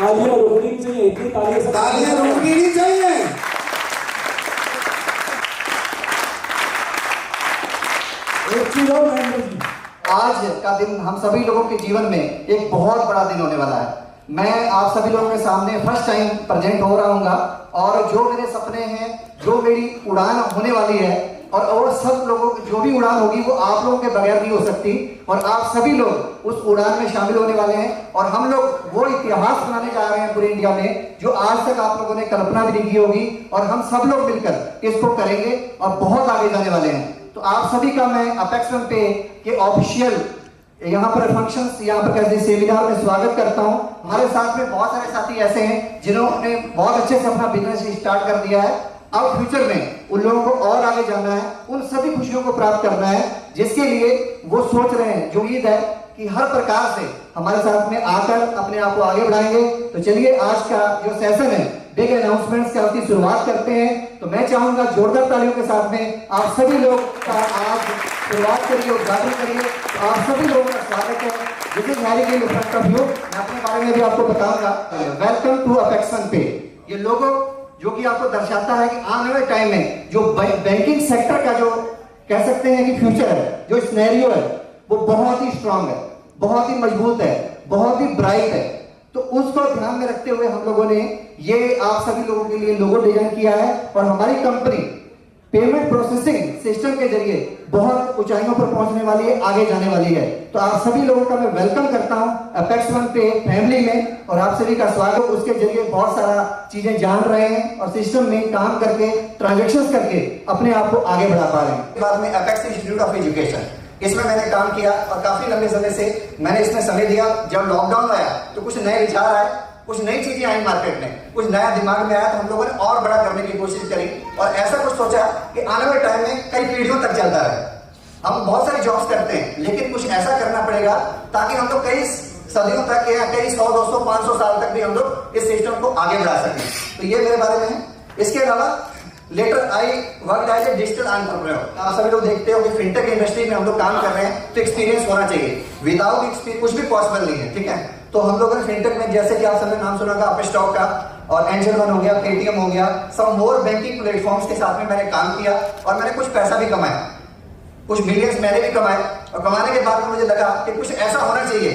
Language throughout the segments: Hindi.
तालियां रुकनी चाहिए, इतनी तालियां रुकनी नहीं चाहिए। आज का दिन हम सभी लोगों के जीवन में एक बहुत बड़ा दिन होने वाला है। मैं आप सभी लोगों के सामने फर्स्ट टाइम प्रेजेंट हो रहा हूँगा और जो मेरे सपने हैं, जो मेरी उड़ान होने वाली है और सब लोगों की जो भी उड़ान होगी वो आप लोगों के बगैर नहीं हो सकती और आप सभी लोग उस उड़ान में शामिल होने वाले हैं और हम लोग वो इतिहास बनाने जा रहे हैं पूरे इंडिया में जो आज तक आप लोगों ने कल्पना भी नहीं की होगी और हम सब लोग मिलकर इसको करेंगे और बहुत आगे जाने वाले हैं। तो आप सभी का मैं अपेक्स वन पे के ऑफिशियल यहाँ पर फंक्शंस, यहाँ पर कैसे सेमिनार में स्वागत करता हूँ। हमारे साथ में बहुत सारे साथी ऐसे हैं जिन्होंने बहुत अच्छे से अपना बिजनेस स्टार्ट कर दिया है। अब फ्यूचर में उन लोगों को और आगे जाना है, उन सभी खुशियों को प्राप्त करना है जिसके लिए वो सोच रहे हैं। जो उम्मीद है कि हर प्रकार से हमारे साथ में आकर अपने आप को आगे बढ़ाएंगे। तो चलिए आज का जो सेशन है बिग अनाउंसमेंट्स का उसकी शुरुआत करते हैं। तो मैं चाहूंगा जोरदार तालियों के साथ में आप सभी लोग का आज शुरुआत करिए, उद्घाटन करिए। तो आप सभी लोगों का स्वागत है। This is Harry in front of you. मैं अपने बारे में भी आपको बताऊंगा। वेलकम टू अपेक्स वन पे। ये लोगो जो कि आपको दर्शाता है कि आने वाले टाइम में जो बैंकिंग सेक्टर का जो कह सकते हैं कि फ्यूचर है, जो सिनेरियो है वो बहुत ही स्ट्रांग है, बहुत ही मजबूत है, बहुत ही ब्राइट है। तो उसको ध्यान में रखते हुए हम लोगों ने ये आप सभी लोगों के लिए लोगो डिजाइन किया है और हमारी कंपनी पेमेंट प्रोसेसिंग सिस्टम के जरिए बहुत ऊंचाइयों पर पहुंचने वाली है, आगे जाने वाली है। तो आप सभी लोगों का मैं वेलकम करता हूं अपेक्स वन पे फैमिली में और आप सभी का स्वागत। उसके जरिए बहुत सारा चीजें जान रहे हैं और सिस्टम में काम करके ट्रांजेक्शन करके अपने आप को आगे बढ़ा पा रहे हैं। बाद में अपेक्स इंस्टीट्यूट ऑफ एजुकेशन, इसमें मैंने काम किया और काफी लंबे समय से मैंने इसमें समय दिया। जब लॉकडाउन आया तो कुछ नए विचार आए, कुछ नई चीजें आई मार्केट में, कुछ नया दिमाग में आया तो हम लोगों ने और बड़ा करने की कोशिश करी और ऐसा कुछ सोचा कि आने वाले टाइम में कई पीढ़ियों तक चलता रहे। हम बहुत सारी जॉब्स करते हैं लेकिन कुछ ऐसा करना पड़ेगा ताकि हम लोग कई सदियों तक या कई 100, 200, 500 साल तक भी हम लोग इस सिस्टम को आगे बढ़ा सकें। तो ये मेरे बारे में है। इसके अलावा later I work as a digital entrepreneur. आप सभी लोग देखते हो कि फिनटेक इंडस्ट्री में हम लोग काम कर रहे हैं तो एक्सपीरियंस होना चाहिए। विदाउट एक्सपीरियंस कुछ भी पॉसिबल नहीं है, ठीक है। तो हम लोगों ने फिनटेक में जैसे कि आप सबने नाम सुना होगा अपने स्टॉक का और एंजल वन हो गया, पेटीएम हो गया, सब मोर बैंकिंग प्लेटफॉर्म्स के साथ में मैंने काम किया और मैंने कुछ पैसा भी कमाया, कुछ मिलियंस मैंने भी कमाए। और कमाने के बाद में मुझे लगा कि कुछ ऐसा होना चाहिए,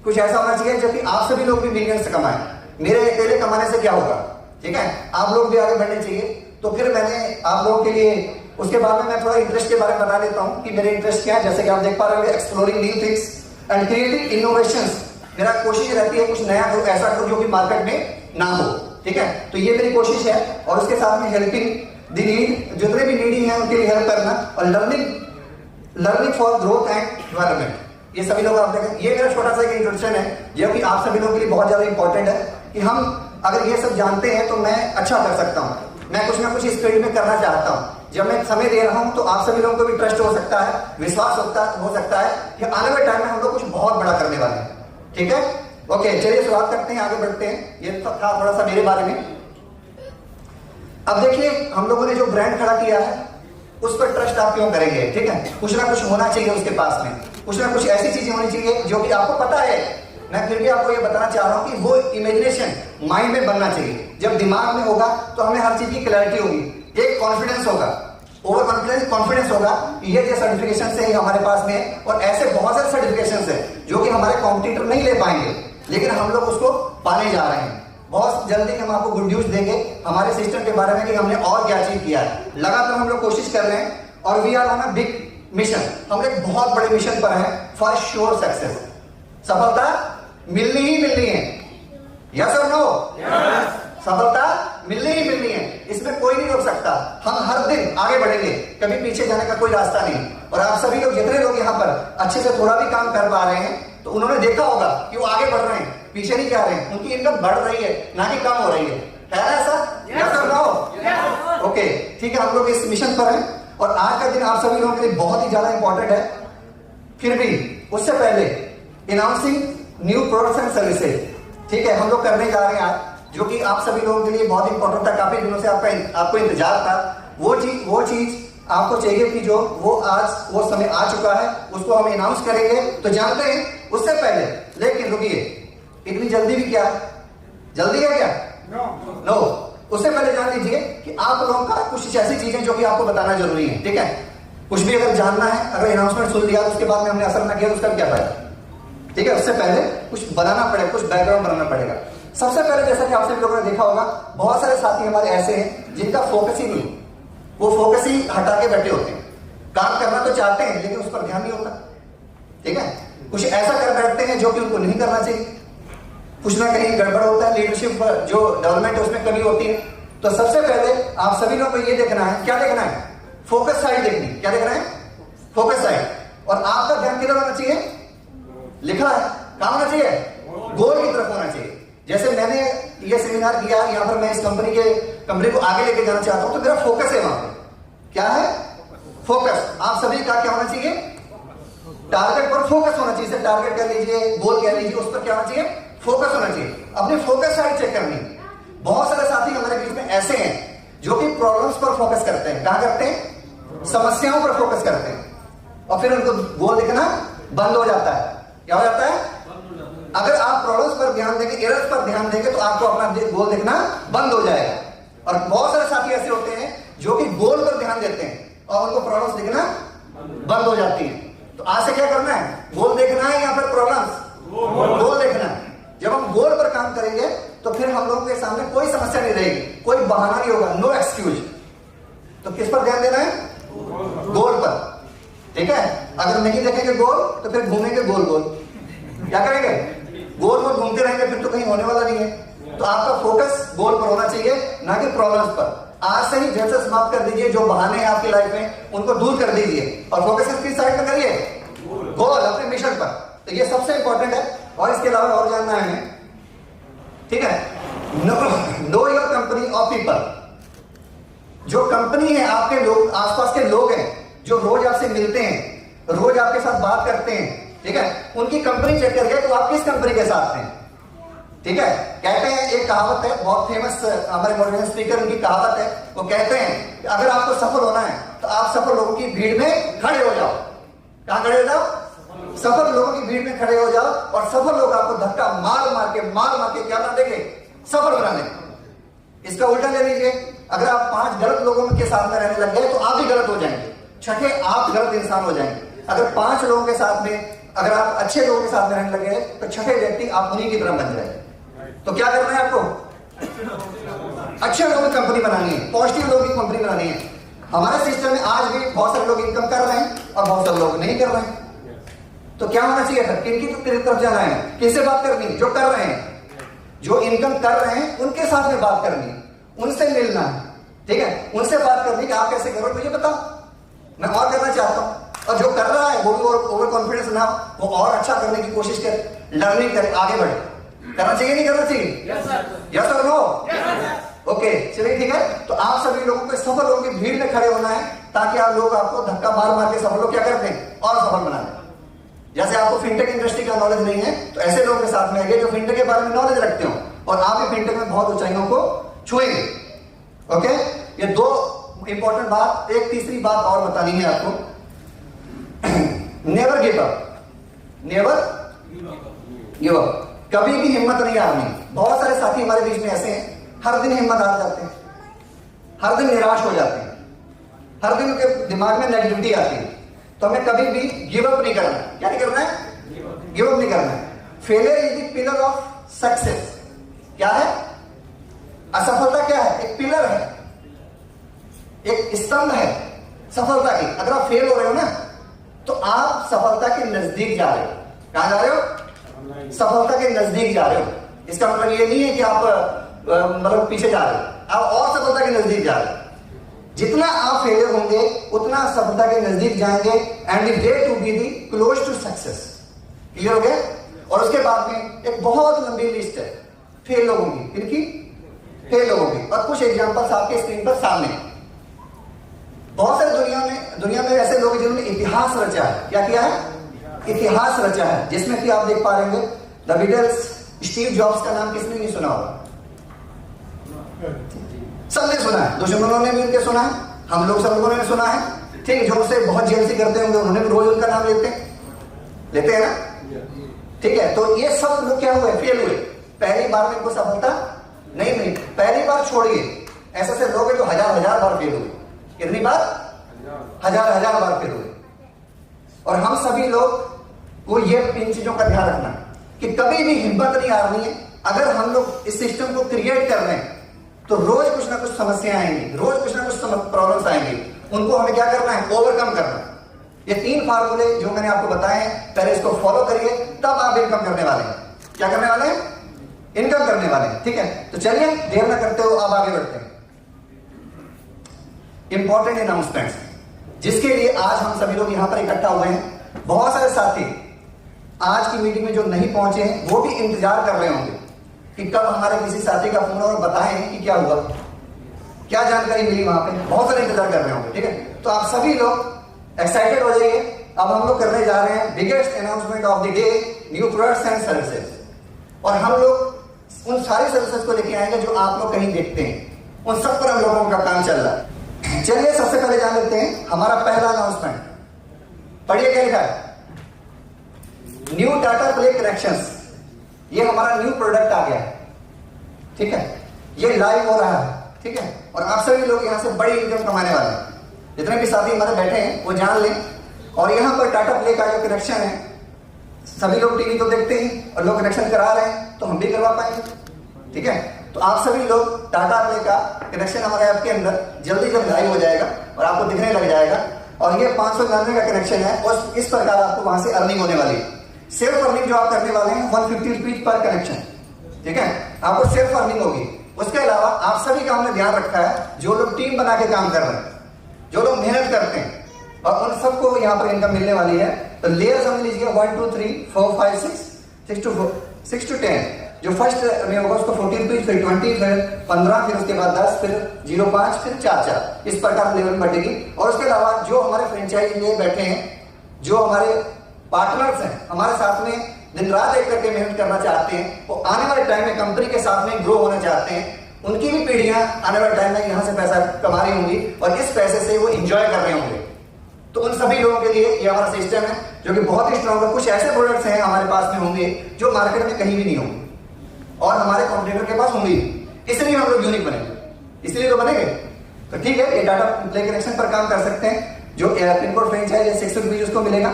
कुछ ऐसा होना चाहिए जब कि आप सभी लोग भी मिलियंस कमाएं। मेरे अकेले कमाने से क्या होगा, ठीक है, आप लोग भी आगे बढ़ने चाहिए। तो फिर मैंने आप लोगों के लिए उसके बाद में मैं थोड़ा इंटरेस्ट के बारे में बता देता हूँ कि मेरे इंटरेस्ट क्या है। जैसे कि आप देख पा रहे हो, exploring new things and creating innovations. मेरा कोशिश रहती है कुछ नया हो, ऐसा हो जो कि मार्केट में ना हो, ठीक है। तो ये मेरी कोशिश है और उसके साथ में हेल्पिंग द नीड, जितने भी नीडी हैं उनके लिए हेल्प करना और learning for growth and development. ये सभी लोग आप देखें, ये मेरा छोटा सा इंट्रोडक्शन है जो कि आप सभी लोगों के लिए बहुत ज्यादा इंपॉर्टेंट है कि हम अगर ये सब जानते हैं तो मैं अच्छा कर सकता हूँ। मैं कुछ ना कुछ इस फील्ड में करना चाहता हूँ। जब मैं समय दे रहा हूँ तो आप सभी लोगों को भी ट्रस्ट हो सकता है, विश्वास हो सकता है कि आने वाले टाइम में हम लोग कुछ बहुत बड़ा करने वाले हैं, ठीक है। ओके, चलिए शुरुआत करते हैं, आगे बढ़ते हैं। ये था थोड़ा सा मेरे बारे में। अब देखिए, हम लोगों ने जो ब्रांड खड़ा किया है उस पर ट्रस्ट आप क्यों करेंगे, ठीक है। कुछ ना कुछ होना चाहिए उसके पास में, कुछ ना कुछ ऐसी चीजें होनी चाहिए जो कि आपको पता है। मैं फिर भी आपको ये बताना चाह रहा हूं कि वो इमेजिनेशन माइंड में बनना चाहिए। जब दिमाग में होगा तो हमें हर चीज की क्लैरिटी होगी, एक कॉन्फिडेंस होगा, ओवर कॉन्फिडेंस होगा। ये जो सर्टिफिकेशन है हमारे पास में है और ऐसे बहुत सारे सर्टिफिकेशन है जो कि हमारे कॉम्पिटिटर नहीं ले पाएंगे लेकिन हम लोग उसको पाने जा रहे हैं। बहुत जल्दी हम आपको गुड न्यूज देंगे हमारे सिस्टम के बारे में कि हमने और क्या अचीव किया है। लगातार हम लोग कोशिश कर रहे हैं और we are on a big mission. हम एक बहुत बड़े मिशन पर हैं फॉर श्योर सक्सेस। सफलता मिलनी ही मिलनी है, यस और नो? सफलता मिलनी ही मिलनी है, इसमें कोई नहीं रोक सकता। हम हर दिन आगे बढ़ेंगे, कभी पीछे जाने का कोई रास्ता नहीं। और आप सभी लोग जितने लोग यहाँ अच्छे से थोड़ा भी काम कर पा रहे हैं तो उन्होंने देखा होगा कि वो आगे बढ़ रहे हैं, पीछे नहीं जा रहे हैं, उनकी इनकम बढ़ रही है, ना कि कम हो रही है ना ऐसा? यस और नो? ओके, ठीक है, हम लोग इस मिशन पर हैं और आज का दिन आप सभी लोगों के लिए बहुत ही ज्यादा इंपॉर्टेंट है। फिर भी उससे पहले announcing new products and services, ठीक है, हम लोग करने जा रहे हैं आज, जो कि आप सभी लोगों के लिए बहुत इंपॉर्टेंट था, काफी दिनों से आपको इंतजार था। वो चीज आपको चाहिए कि जो वो आज वो समय आ चुका है, उसको हम अनाउंस करेंगे तो जानते हैं। उससे पहले लेकिन रुकिए, इतनी जल्दी भी क्या, जल्दी है क्या? नो। उससे पहले जान लीजिए कि आप लोगों का कुछ ऐसी चीजें जो कि आपको बताना जरूरी है, ठीक है? कुछ भी अगर जानना है, अगर अनाउंसमेंट सुन लिया तो उसके बाद में हमने असर ना किया तो उसका क्या फायदा, ठीक है? उससे पहले कुछ बनाना पड़ेगा, कुछ बैकग्राउंड बनाना पड़ेगा। सबसे पहले जैसा कि आप सभी लोगों ने देखा होगा, बहुत सारे साथी हमारे ऐसे हैं जिनका फोकस ही नहीं, वो फोकस ही हटा के बैठे होते हैं। काम करना तो चाहते हैं लेकिन उस पर ध्यान नहीं होता, ठीक है? कुछ ऐसा कर बैठते हैं जो कि उनको नहीं करना चाहिए, कुछ ना कहीं गड़बड़ होता है, लीडरशिप जो डेवलपमेंट है उसमें कमी होती है। तो सबसे पहले आप सभी लोगों को ये देखना है, क्या देखना है? फोकस साइड देखनी। क्या देखना है? Focus side. और आपका ध्यान किधर होना चाहिए? लिखा है कहां होना चाहिए? गोल की तरफ होना चाहिए। जैसे मैंने ये सेमिनार किया, यहां पर मैं इस कंपनी को आगे लेके जाना चाहता हूं, तो मेरा फोकस है वहां पे। क्या है? फोकस। आप सभी का क्या होना चाहिए? टारगेट पर फोकस होना चाहिए। टारगेट कह लीजिए, गोल कह लीजिए, उस पर क्या होना चाहिए? फोकस होना चाहिए। अपनी फोकस साइड चेक करनी। बहुत सारे साथी हमारे बीच में ऐसे हैं जो कि प्रॉब्लम्स पर फोकस करते हैं। कहां करते हैं? समस्याओं पर फोकस करते हैं और फिर उनको गोल दिखना बंद हो जाता है। क्या हो जाता है? अगर आप प्रॉब्लम्स पर ध्यान देंगे, एरर्स पर ध्यान देंगे तो आपको अपना गोल दिखना बंद हो जाएगा। और बहुत सारे साथी ऐसे होते हैं जो कि गोल पर ध्यान देते हैं और उनको प्रॉब्लम्स दिखना बंद हो जाती है। तो आज से क्या करना है? गोल देखना है या फिर प्रॉब्लम्स? गोल देखना है। जब हम गोल पर काम करेंगे तो फिर हम लोगों के सामने कोई समस्या नहीं रहेगी, कोई बहाना नहीं होगा, नो एक्सक्यूज। तो किस पर ध्यान देना है? गोल पर, ठीक है? अगर नहीं देखेंगे गोल तो फिर घूमेंगे गोल गोल। क्या करेंगे? गोल गोल घूमते रहेंगे, फिर तो कहीं होने वाला नहीं है। तो आपका फोकस गोल पर होना चाहिए, ना कि प्रॉब्लम्स पर। आज से ही जैसे समाप्त कर दीजिए जो बहाने हैं आपकी लाइफ में, उनको दूर कर दीजिए और फोकस किस साइड पर करिए? गोल, अपने मिशन पर। तो ये सबसे इंपॉर्टेंट है। और इसके अलावा और जानना है हमें, ठीक है? नो योर कंपनी और पीपल। जो कंपनी है, आपके लोग, आसपास के लोग हैं जो रोज आपसे मिलते हैं, रोज आपके साथ बात करते हैं, ठीक है? उनकी कंपनी चेक करके तो आप किस कंपनी के साथ हैं, ठीक है? कहते हैं, एक कहावत है बहुत फेमस, हमारे मोटिवेशनल स्पीकर, उनकी कहावत है, वो कहते हैं कि अगर आपको सफल होना है तो आप सफल लोगों की भीड़ में खड़े हो जाओ। कहां खड़े हो जाओ? सफल लोगों की भीड़ में खड़े हो जाओ और सफल लोग आपको धक्का मार मार के क्या बना देंगे? सफल बना देंगे। इसका उल्टा ले लीजिए, अगर आप 5 गलत लोगों के साथ में रहने लग गए तो आप भी गलत हो जाएंगे, छठे आप गलत इंसान हो जाएंगे। अगर 5 लोगों के साथ में, अगर आप अच्छे लोगों के साथ में रहने लगे तो छठे व्यक्ति आप उन्हीं की तरह बन जाए। तो क्या करना है आपको? अच्छे लोगों की कंपनी बनानी है, पॉजिटिव लोगों की कंपनी बनानी है। हमारे सिस्टम में आज भी बहुत सारे लोग इनकम कर रहे हैं और बहुत सारे लोग नहीं कर रहे हैं। तो क्या होना चाहिए था? किनकी तरफ जाना है? किससे बात करनी? जो कर रहे हैं, जो इनकम कर रहे हैं उनके साथ में बात करनी, उनसे मिलना है, ठीक है? उनसे बात करनी कि आप कैसे करो, मुझे बताओ, मैं और करना चाहता हूं। और जो कर रहा है वो भी ओवर कॉन्फिडेंस ना, वो और अच्छा करने की कोशिश करे, लर्निंग करे, आगे बढ़े। करना चाहिए नहीं करना चाहिए? यस और नो? ओके, चलिए ठीक है। तो आप सभी लोगों को सफल लोगों की भीड़ में खड़े होना है ताकि आप लोग आपको धक्का मार मार के सफल लोग क्या करते हैं? और सफल बना दें। जैसे आपको फिनटेक इंडस्ट्री का नॉलेज नहीं है तो ऐसे लोगों के साथ में आइए जो फिनटेक के बारे में नॉलेज रखते हो और आप भी फिनटेक में बहुत ऊंचाइयों को छुएंगे। ओके, ये 2 इंपॉर्टेंट बात। एक तीसरी बात और बतानी है आपको, never give up. Never give up, कभी भी हिम्मत नहीं हारनी। बहुत सारे साथी हमारे बीच में ऐसे हैं, हर दिन हिम्मत हार जाते हैं, हर दिन निराश हो जाते हैं, हर दिन उनके दिमाग में नेगेटिविटी आती है। तो हमें कभी भी गिव अप नहीं करना। क्या नहीं करना है? गिव अप नहीं करना है। Failure is the pillar of success. क्या है? असफलता क्या है? एक पिलर है, एक स्तंभ है सफलता की। अगर आप फेल हो रहे हो ना तो आप सफलता के नजदीक जा रहे हो। कहां जा रहे हो? सफलता के नजदीक जा रहे हो। इसका मतलब ये नहीं है कि आप मतलब पीछे जा रहे हो, आप और सफलता के नजदीक जा रहे हो। जितना आप फेलियर होंगे उतना सफलता के नजदीक जाएंगे। And the way to be the close to success. Clear हो गया? और उसके बाद में एक बहुत लंबी लिस्ट है फेल लोगों की, किनकी? फेल लोगों की। और कुछ एग्जांपल्स आपके स्क्रीन पर सामने। बहुत सारे दुनिया में ऐसे लोग जिन्होंने इतिहास रचा है। क्या किया है? इतिहास रचा है। जिसमें कि आप देख पा रहे होंगे द बीटल्स, स्टीव जॉब्स का नाम किसने नहीं सुना होगा? सबने सुना है, दुश्मनों ने भी उनके सुना है, हम लोग सब लोगों ने सुना है। ठीक है, जो उससे बहुत जेलसी करते होंगे उन्होंने भी रोज उनका नाम लेते हैं ना। ठीक है, तो ये सब लोग क्या हुए? फेल हुए। पहली बार में इनको सफलता नहीं मिली। पहली बार छोड़िए, ऐसे ऐसे लोग हैं जो हजार बार फेल हुए। कितनी बार? हजार बार फेल हुए। और हम सभी लोग को ये इन चीजों का ध्यान रखना कि कभी भी हिम्मत नहीं हारनी है। अगर हम लोग इस सिस्टम को क्रिएट कर रहे हैं तो रोज कुछ ना कुछ समस्याएं आएंगी, रोज कुछ ना कुछ प्रॉब्लम्स आएंगी। उनको हमें क्या करना है? ओवरकम करना है। ये 3 फार्मूले जो मैंने आपको बताए हैं, पहले इसको फॉलो करिए, तब आप इनकम करने वाले हैं। क्या करने वाले हैं? इनकम करने वाले हैं। ठीक है, तो चलिए देर ना करते हो, अब आगे बढ़ते हैं। इंपॉर्टेंट अनाउंसमेंट्स जिसके लिए आज हम सभी लोग यहां पर इकट्ठा हुए हैं। बहुत सारे साथी आज की मीटिंग में जो नहीं पहुंचे हैं वो भी इंतजार कर रहे होंगे कि कब हमारे किसी साथी का फोन और बताएं कि क्या हुआ, क्या जानकारी मिली वहां पे। बहुत सारे इंतजार कर रहे होंगे। ठीक है, तो आप सभी लोग एक्साइटेड हो जाइए। अब हम लोग करने जा रहे हैं biggest announcement of the day, new products and services. और हम लोग उन सारी सर्विसेज को लेके आएंगे जो आप लोग कहीं देखते हैं, उन सब पर हम लोगों का काम चल रहा है। चलिए सबसे पहले जान लेते हैं हमारा पहला अनाउंसमेंट। पढ़िए क्या लिखा है? New Tata play connections. ये हमारा न्यू प्रोडक्ट आ गया है। ठीक है, ये लाइव हो रहा है। ठीक है, और आप सभी लोग यहां से बड़ी इनकम कमाने वाले हैं। जितने भी साथी हमारे बैठे हैं वो जान लें। और यहां पर टाटा प्ले का जो कनेक्शन है, सभी लोग टीवी तो देखते हैं और लोग कनेक्शन करा रहे हैं, तो हम भी करवा पाएंगे। ठीक है, तो आप सभी लोग टाटा प्ले का कनेक्शन हमारे ऐप के अंदर जल्दी लाइव हो जाएगा और आपको दिखने लग जाएगा। और ये 599 का कनेक्शन है और इस प्रकार आपको वहां से अर्निंग होने वाली है। सेल्फ अर्निंग जो आप करने वाले हैं 150 रुपीज पर कनेक्शन। ठीक है, आपको सेल्फ अर्निंग होगी। उसके अलावा आप सभी का हमने ध्यान रखा है, जो लोग टीम बना के काम कर रहे हैं, जो लोग मेहनत करते हैं, और उन सबको यहाँ पर इनकम मिलने वाली है। तो लेयर समझ लीजिए 1 2 3 4 5 6 to 10। जो फर्स्ट में होगा उसको 14 रुपीज, फिर 20, फिर 15, फिर उसके बाद 10, फिर 0.5, फिर 4, इस प्रकार लेवल बढ़ेगी। और उसके अलावा जो हमारे फ्रेंचाइजी में बैठे हैं, जो हमारे पार्टनर्स हैं, हमारे साथ में दिन रात एक करके मेहनत करना चाहते हैं, वो आने वाले टाइम में कंपनी के साथ में ग्रो होना चाहते हैं, उनकी भी पीढ़ियां आने वाले टाइम में यहां से पैसा कमा रही होंगी और इस पैसे से वो इंजॉय कर रहे होंगे। तो उन सभी लोगों के लिए ये हमारा सिस्टम है जो कि बहुत ही स्ट्रॉन्ग है। कुछ ऐसे प्रोडक्ट्स हैं हमारे पास में होंगे जो मार्केट में कहीं भी नहीं होंगे और हमारे कॉम्पिटिटर के पास होंगे, इसलिए हम लोग यूनिक बनेंगे, इसलिए तो बनेंगे। तो ठीक है, ये डाटा प्ले कनेक्शन पर काम कर सकते हैं। जो पिन कोड फ्रेंचाइज है 6 रुपीज उसको मिलेगा,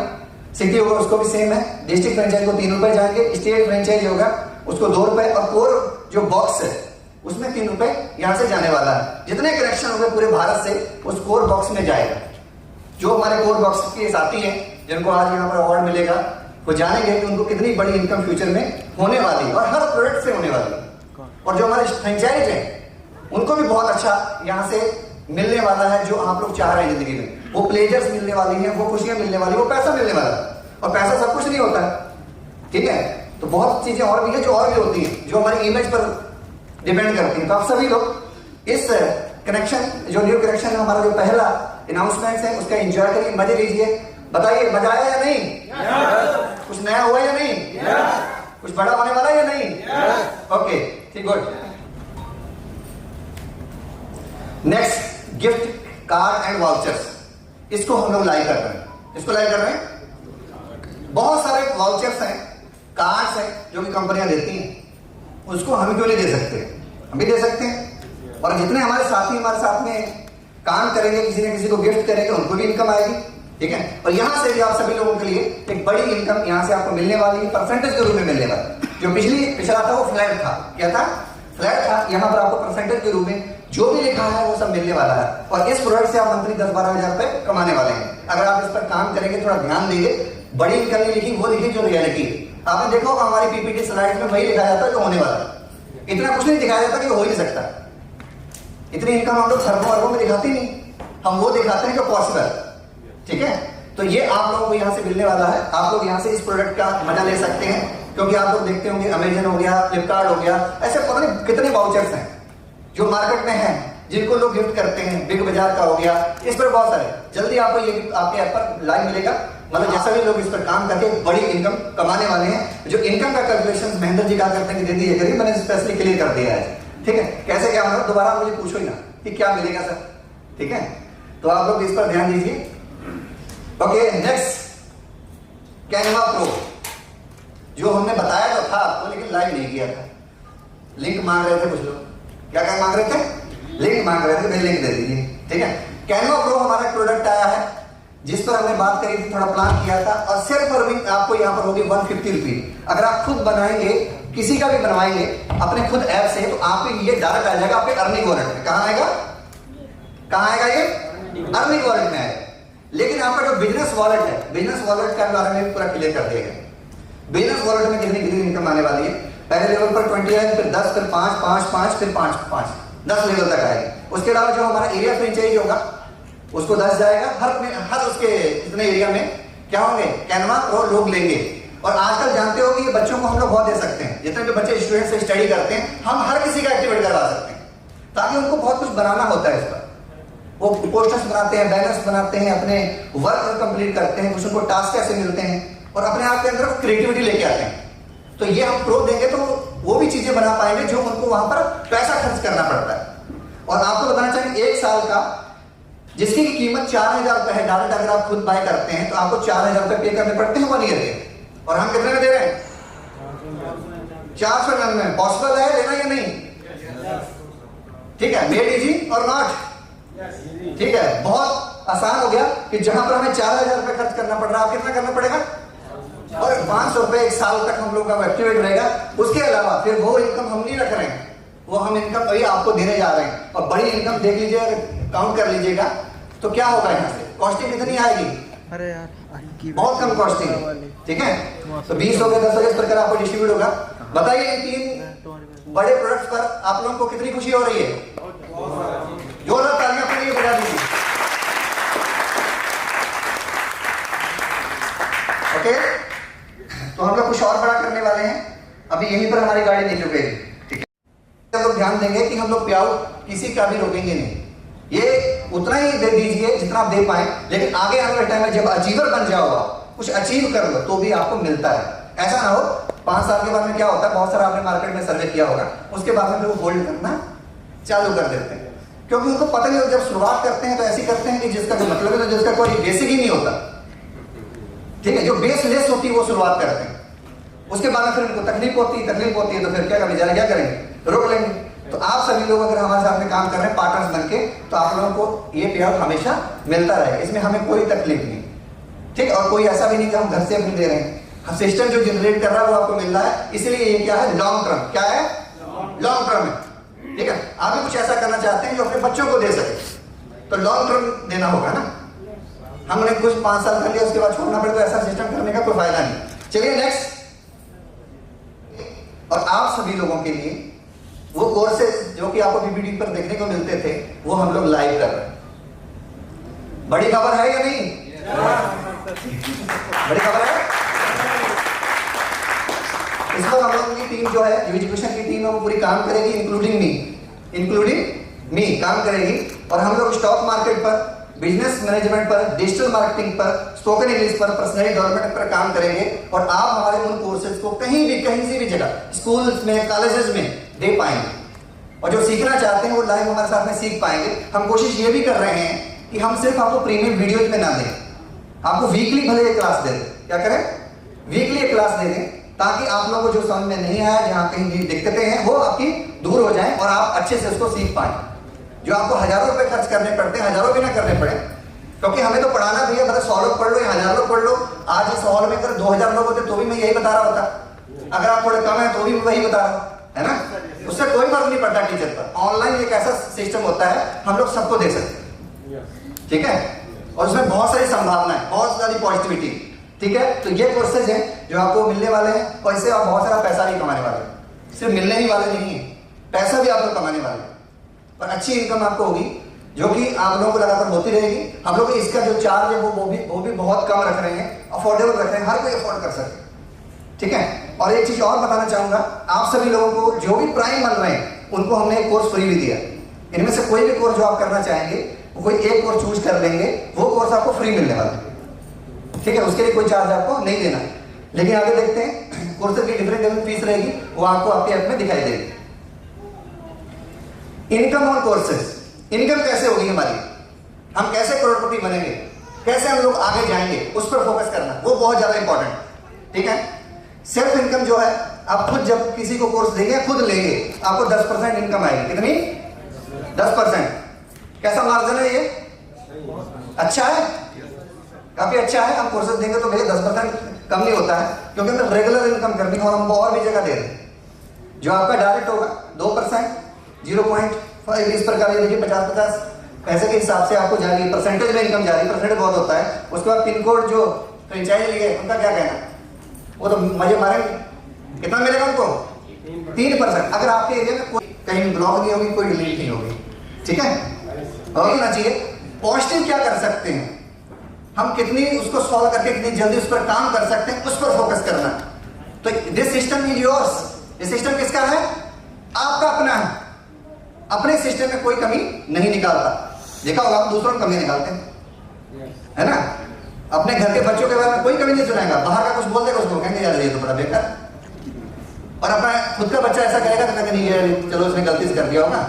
सिटी होगा उसको भी सेम है, डिस्ट्रिक्ट फ्रेंचाइज को 3 रुपए जाएंगे, स्टेट फ्रेंचाइज होगा उसको 2 रुपए, और कोर जो बॉक्स है उसमें 3 रुपए यहां से जाने वाला है। जितने कनेक्शन होंगे पूरे भारत से उस कोर बॉक्स में जाएगा। जो हमारे कोर बॉक्स के साथी हैं जिनको आज यहाँ पर अवार्ड मिलेगा, वो जानेंगे कि उनको कितनी बड़ी इनकम फ्यूचर में होने वाली है और हर प्रोडक्ट से होने वाली है। और जो हमारे फ्रेंचाइज हैं उनको भी बहुत अच्छा यहाँ से मिलने वाला है। जो आप लोग चाह रहे हैं जिंदगी में, वो प्लेजर्स मिलने वाली हैं, वो खुशियां मिलने वाली है, वो पैसा मिलने वाला है। और पैसा सब कुछ नहीं होता है। ठीक है, तो बहुत चीजें और भी है जो और भी होती है, जो हमारी इमेज पर डिपेंड करती है। तो आप सभी लोग इस कनेक्शन, जो न्यू कनेक्शन है, हमारा जो पहला अनाउंसमेंट है, उसका एंजॉय करिए, मजे लीजिए। बताइए मजा आया या नहीं? कुछ नया हुआ या नहीं? कुछ बड़ा होने वाला या नहीं? ओके, ठीक, good. Next, gift card and vouchers. इसको हम लोग लाइव कर रहे हैं। इसको लाइव कर रहे हैं। बहुत सारे वाउचर्स हैं, कार्ड्स हैं जो कि कंपनियां देती हैं, उसको हम क्यों नहीं दे सकते? हम भी दे सकते हैं। और जितने हमारे साथी हमारे साथ में काम करेंगे, किसी न किसी को गिफ्ट करेंगे, उनको भी इनकम आएगी। ठीक है, और यहां से भी आप सभी लोगों के लिए एक बड़ी इनकम यहां से आपको मिलने वाली है, परसेंटेज के रूप में मिलने वाली। जो पिछला था वो फ्लैट था। क्या था? फ्लैट था। यहां पर आपको परसेंटेज के रूप में जो भी लिखा है वो सब मिलने वाला है। और इस प्रोडक्ट से आप मंथली 10-12 हजार रुपए कमाने वाले हैं अगर आप इस पर काम करेंगे, थोड़ा ध्यान देंगे। बड़ी इनकम नहीं लिखी, वो लिखी जो रियलिटी है। आपने देखा होगा हमारी पीपीटी स्लाइड में वही लिखा जाता है जो होने वाला है। इतना कुछ नहीं दिखाया जाता कि हो ही नहीं सकता। इतनी इनकम हम लोग खरबों अरबों में दिखाते नहीं, हम वो दिखाते हैं जो पॉसिबल। ठीक है, तो ये आप लोगों को यहाँ से मिलने वाला है। आप लोग यहाँ से इस प्रोडक्ट का मजा ले सकते हैं, क्योंकि आप लोग देखते होंगे अमेजन हो गया, फ्लिपकार्ट हो गया, ऐसे पता नहीं कितने वाउचर्स हैं जो मार्केट में हैं, जिनको लोग गिफ्ट करते हैं। बिग बाजार का हो गया, इस पर बहुत सारे। जल्दी आपको ये आपके ऐप पर लाइव मिलेगा। मतलब जैसा भी लोग इस पर काम करके बड़ी इनकम कमाने वाले हैं। जो इनकम का कैलकुलेशन महेंद्र जी का करते हैं कि दे दिए करिए, मैंने स्पेशली क्लियर कर दिया है। ठीक है, कैसे क्या होगा दोबारा मुझे पूछो ही ना कि क्या मिलेगा सर। ठीक है, तो आप लोग इस पर ध्यान दीजिए। ओके, नेक्स्ट कैनवा प्रो, जो हमने बताया तो था आपको लेकिन लाइव नहीं किया था। लिंक मांग रहे थे कुछ लोग, क्या क्या मांग रहे थे? लिंक मांग रहे थे, मैं लिंक दे दीजिए। ठीक है, कैनवा प्रो हमारा प्रोडक्ट आया है, जिस पर हमने बात करी थी, थोड़ा प्लान किया था। और सिर्फ अर्निंग आपको यहाँ पर होगी 150 रुपीज। अगर आप खुद बनाएंगे, किसी का भी बनवाएंगे अपने खुद ऐप से, तो आपको ये डायरेक्ट आ जाएगा आपके अर्निंग वॉलेट में। कहाँ आएगा? कहाँ आएगा? ये अर्निंग वॉलेट में आएगा। लेकिन आपका जो बिजनेस वॉलेट है, बिजनेस वॉलेट का बारे में पूरा क्लियर कर दिया गया। बिजनेस वॉलेट में कितनी कितनी इनकम आने वाली है? पहले लेवल पर 20 है, फिर 10, फिर 5, 5, 5, फिर 5, 5, 10 लेवल तक आएगी। उसके अलावा जो हमारा एरिया फ्रेंचाइज होगा उसको 10 जाएगा। हर उसके इतने एरिया में क्या होंगे? कैनवा प्रो लोग लेंगे। और आजकल जानते हो कि ये बच्चों को हम लोग बहुत दे सकते हैं। जितने भी बच्चे स्टूडेंट से स्टडी करते हैं, हम हर किसी का एक्टिवेट करवा सकते हैं, ताकि उनको बहुत कुछ बनाना होता है। इस पर वो पोस्टर्स बनाते हैं, बैनर्स बनाते हैं, अपने वर्क कंप्लीट करते हैं, कुछ उनको टास्क ऐसे मिलते हैं और अपने आप के अंदर क्रिएटिविटी लेके आते हैं। तो ये हम प्रो देंगे तो वो भी चीजें बना पाएंगे जो उनको वहां पर पैसा खर्च करना पड़ता है। और आपको बताना चाहिए, 1 साल का जिसकी कीमत 4000 रुपए है, डायरेक्ट अगर आप खुद बाय करते हैं तो आपको 4000 रुपए पे करने पड़ते हैं 1 ईयर के। और हम कितने में दे रहे हैं? 499। पॉसिबल है लेना या नहीं? ठीक है, मेड इजी और नॉट। ठीक है, बहुत आसान हो गया कि जहां पर हमें 4000 रुपए खर्च करना पड़ रहा है, आप कितना करना पड़ेगा? और 500 रुपए 1 साल तक हम लोग का एक्टिवेट रहेगा। उसके अलावा फिर वो इनकम हम नहीं रख रहे हैं, वो हम इनकम वही आपको देने जा रहे हैं। और बड़ी इनकम देख लीजिए, काउंट कर लीजिएगा तो क्या होगा। यहाँ से कॉस्टिंग कितनी आएगी? अरे यार बहुत कम कॉस्टिंग। ठीक है, तो 20 हो गया, 10 हो गया, इस प्रकार आपको डिस्ट्रीब्यूट होगा। बताइए इन 3 बड़े प्रोडक्ट्स पर आप लोगों को कितनी खुशी हो रही है? जोरदार तालियां अपने लिए बजा दीजिए। ओके, तो हम लोग कुछ और बड़ा करने वाले हैं। अभी यहीं पर हमारी गाड़ी नहीं रुकेगी। ठीक है, हम लोग ध्यान देंगे कि हम लोग पे आउट किसी का भी रोकेंगे नहीं। ये उतना ही दे दीजिए जितना आप दे पाए, लेकिन आगे आने वाले टाइम में जब अचीवर बन जाओगा, कुछ अचीव कर लो, तो भी आपको मिलता है। ऐसा ना हो 5 साल के बाद में क्या होता है, बहुत सारा आपने मार्केट में सर्वे किया होगा, उसके बाद में वो होल्ड करना चालू कर देते हैं, क्योंकि उनको पता नहीं। जब शुरुआत करते हैं तो ऐसे करते हैं कि जिसका जो मतलब है, जिसका कोई बेसिक ही नहीं होता। ठीक है, जो बेसलेस होती है वो शुरुआत करते हैं, उसके बाद में फिर उनको तकलीफ होती है, तो फिर क्या बेचारे क्या करेंगे? रोक लेंगे। तो आप सभी लोग अगर हमारे साथ में काम कर रहे हैं पार्टनर्स बनके, तो आप लोगों को ये पे आउट हमेशा मिलता रहेगा, इसमें हमें कोई तकलीफ नहीं। ठीक, और कोई ऐसा भी नहीं कि हम घर से अपनी दे रहे हैं। सिस्टम जो जनरेट कर रहा है वो आपको मिल रहा है, इसलिए ये क्या है? Long term. क्या है? लॉन्ग टर्म है। ठीक है, आप भी कुछ ऐसा करना चाहते हैं जो अपने बच्चों को दे सके, तो लॉन्ग टर्म देना होगा ना। हमने कुछ 5 साल कर लिया, उसके बाद छोड़ना पड़े, तो ऐसा सिस्टम करने का कोई फायदा नहीं। चलिए नेक्स्ट। और आप सभी लोगों के लिए वो कोर्सेज जो कि आपको पीपीटी पर देखने को मिलते थे, वो हम लोग लाइव कर रहे हैं। बड़ी खबर है या नहीं? बड़ी खबर है। इस पर हम लोगों की टीम जो है, एजुकेशन की टीम है, वो पूरी काम करेगी, इंक्लूडिंग मी काम करेगी। और हम लोग स्टॉक मार्केट पर, बिजनेस मैनेजमेंट पर, डिजिटल मार्केटिंग पर, स्पोकन इंग्लिश पर, पर्सनैलिटी डेवलपमेंट पर काम करेंगे। और आप हमारे उन कोर्सेज को कहीं से भी जगह, स्कूल्स में, कॉलेजेस में दे पाएंगे। और जो सीखना चाहते हैं वो लाइव हमारे साथ में सीख पाएंगे। हम कोशिश ये भी कर रहे हैं कि हम सिर्फ आपको प्रीमियम वीडियोज में ना दें, आपको वीकली भले एक क्लास दे दें। क्या करें? वीकली एक क्लास दे दें, ताकि आप लोगों को जो समझ में नहीं आया, जहाँ कहीं दिक्कतें हैं, वो आपकी दूर हो जाएं और आप अच्छे से उसको सीख पाएं। जो आपको हजारों रुपए खर्च करने पड़ते हैं, हजारों भी ना करने पड़े, क्योंकि हमें तो पढ़ाना भी है। मतलब 100 लोग पढ़ लो या 1000 लोग पढ़ लो, आज इस हॉल में अगर 2000 लोग होते तो भी मैं यही बता रहा होता, अगर आप थोड़े कम है तो भी वही बता रहा है ना। उससे कोई फर्क नहीं पड़ता टीचर पर। ऑनलाइन एक ऐसा सिस्टम होता है, हम लोग सबको दे सकते हैं। ठीक है, और उसमें बहुत सारी संभावनाएं, बहुत सारी पॉजिटिविटी। ठीक है, तो ये कोर्सेज हैं जो आपको मिलने वाले हैं, और इससे आप बहुत सारा पैसा भी कमाने वाले हैं। सिर्फ मिलने ही वाले नहीं है, पैसा भी आप लोग कमाने वाले हैं, और अच्छी इनकम आपको होगी। जो कि आप लोगों को लगातार होती रहेगी। हम लोग इसका जो चार्ज है वो भी बहुत कम रख रहे हैं, अफोर्डेबल रख रहे हैं, हर कोई अफोर्ड कर सके, ठीक है। और एक चीज और बताना चाहूंगा, आप सभी लोगों को जो भी प्राइम बन रहे हैं उनको हमने एक कोर्स फ्री भी दिया। इनमें से कोई भी कोर्स जो आप करना चाहेंगे वो कोई एक कोर्स चूज कर लेंगे, वो कोर्स आपको फ्री मिलने वाला है, ठीक है। उसके लिए कोई चार्ज आपको नहीं देना। लेकिन आगे देखते हैं कोर्सेज की डिफरेंट फीस रहेगी, वो आपको आपके ऐप में दिखाई देगी। इनकम और कोर्सेज, इनकम कैसे होगी हमारी, हम कैसे करोड़पति बनेंगे, कैसे हम लोग आगे जाएंगे, उस पर फोकस करना, वो बहुत ज्यादा इंपॉर्टेंट, ठीक है। सेल्फ इनकम जो है, आप खुद जब किसी को कोर्स देंगे, खुद लेंगे, आपको 10% इनकम आएगी। कितनी? 10%। कैसा मार्जिन है ये? अच्छा है, काफी अच्छा है। हम कोर्सेज देंगे तो भैया 10% कम नहीं होता है, क्योंकि हमें रेगुलर इनकम करनी है और हम और भी जगह दे रहे हैं। जो आपका डायरेक्ट होगा 2%, 0.5 इस प्रकार ये देखिए 50-50 पैसे के हिसाब से आपको जा रही है, परसेंटेज में इनकम जा रही है, परसेंटेज बहुत होता है। उसके बाद पिन कोड जो फ्रेंचाइज लिए उनका क्या कहना, वो तो मजे मारेंगे। कितना मिलेगा उनको? 3%। अगर आपके एरिया में कोई कहीं ब्लॉक नहीं होगी, कोई डिलीट नहीं होगी, ठीक है, होना चाहिए। पॉजिटिव क्या कर सकते हैं हम, कितनी उसको सॉल्व करके कितनी जल्दी उस पर काम कर सकते हैं, उस पर फोकस करना। तो दिस सिस्टम इज योर्स। ये सिस्टम किसका है? आपका अपना है। अपने सिस्टम में कोई कमी नहीं निकालता। देखा होगा आप दूसरों में कमी निकालते हैं, है ना। अपने घर के बच्चों के बारे में कोई कमी नहीं सुनाएगा, बाहर का कुछ बोल देगा उसको कहेंगे यार ये तो बड़ा बेकार, और अपना खुद का बच्चा ऐसा कहेगा तो नहीं यार चलो इसने गलती से कर दिया होगा,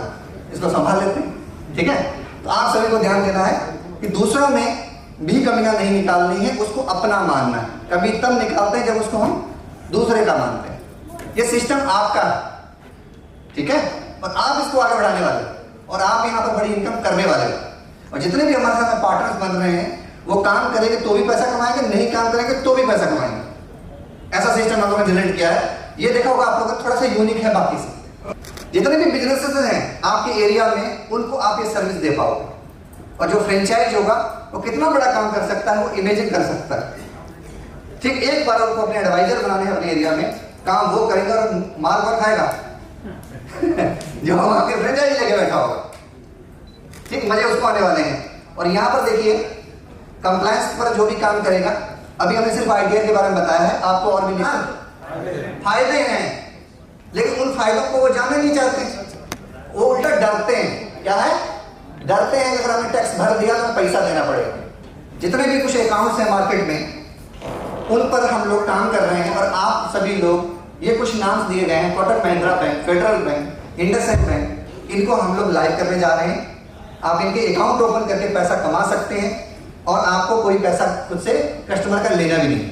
इसको संभाल लेते हैं, ठीक है। तो आप सभी को ध्यान देना है कि दूसरों में भी कमियां नहीं निकालनी है, उसको अपना मानना है। कभी तब निकालते हैं जब उसको हम दूसरे का मानते हैं। ये सिस्टम आपका है, ठीक है, और आप इसको आगे बढ़ाने वाले, और आप यहाँ पर बड़ी इनकम करने वाले। और जितने भी हमारे साथ पार्टनर्स बन रहे हैं वो काम करेंगे तो भी पैसा कमाएंगे, नहीं काम करेंगे तो भी पैसा कमाएंगे। ऐसा सिस्टम हम लोगों ने जनरेट किया है। ये देखा होगा आप लोगों का थोड़ा सा यूनिक है बाकी से। जितने भी बिजनेसेस हैं आपके एरिया में उनको आप ये सर्विस दे पाओगे, और जो फ्रेंचाइज होगा वो कितना बड़ा काम कर सकता है वो इमेजिन कर सकता है, ठीक। एक बार उनको अपने एडवाइजर बनाने हैं अपने एरिया में, काम वो करेगा और मार कर खाएगा जो वहां के फ्रेंचाइज लेके बैठा होगा, ठीक, मजे उसको आने वाले हैं। और यहाँ पर देखिए कंप्लायंस पर जो भी काम करेगा, अभी हमने सिर्फ आइडिया के बारे में बताया है, आपको और भी फायदे हैं, लेकिन उन फायदों को वो जानना नहीं चाहते, वो उल्टा डरते हैं। क्या है? डरते हैं कि अगर हमने टैक्स भर दिया तो पैसा देना पड़ेगा। जितने भी कुछ अकाउंट्स हैं मार्केट में उन पर हम लोग काम कर रहे हैं, और आप सभी लोग, ये कुछ नाम दिए गए हैं, Kotak Mahindra bank, federal bank, IndusInd bank, इनको हम लोग लाइव करने जा रहे हैं। आप इनके अकाउंट ओपन करके पैसा कमा सकते हैं, और आपको कोई पैसा खुद से कस्टमर का लेना भी नहीं,